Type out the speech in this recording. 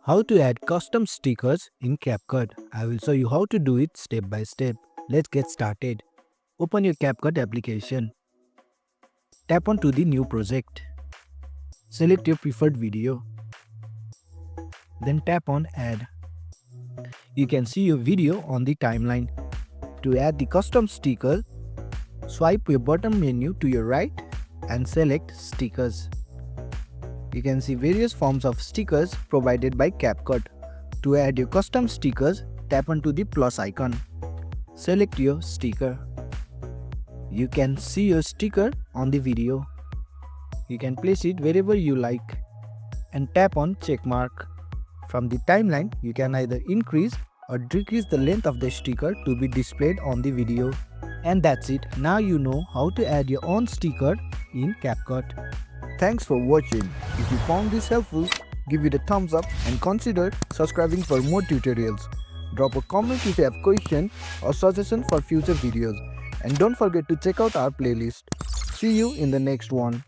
How to add custom stickers in CapCut. I will show you how to do it step by step. Let's get started. Open your CapCut application. Tap onto the new project. Select your preferred video. Then tap on add. You can see your video on the timeline. To add the custom sticker, swipe your bottom menu to your right and select stickers. You can see various forms of stickers provided by CapCut. To add your custom stickers, tap onto the plus icon. Select your sticker. You can see your sticker on the video. You can place it wherever you like and tap on check mark. From the timeline, you can either increase or decrease the length of the sticker to be displayed on the video. And that's it. Now you know how to add your own sticker in CapCut. Thanks for watching. If you found this helpful, give it a thumbs up and consider subscribing for more tutorials. Drop a comment if you have question or suggestion for future videos. And don't forget to check out our playlist. See you in the next one.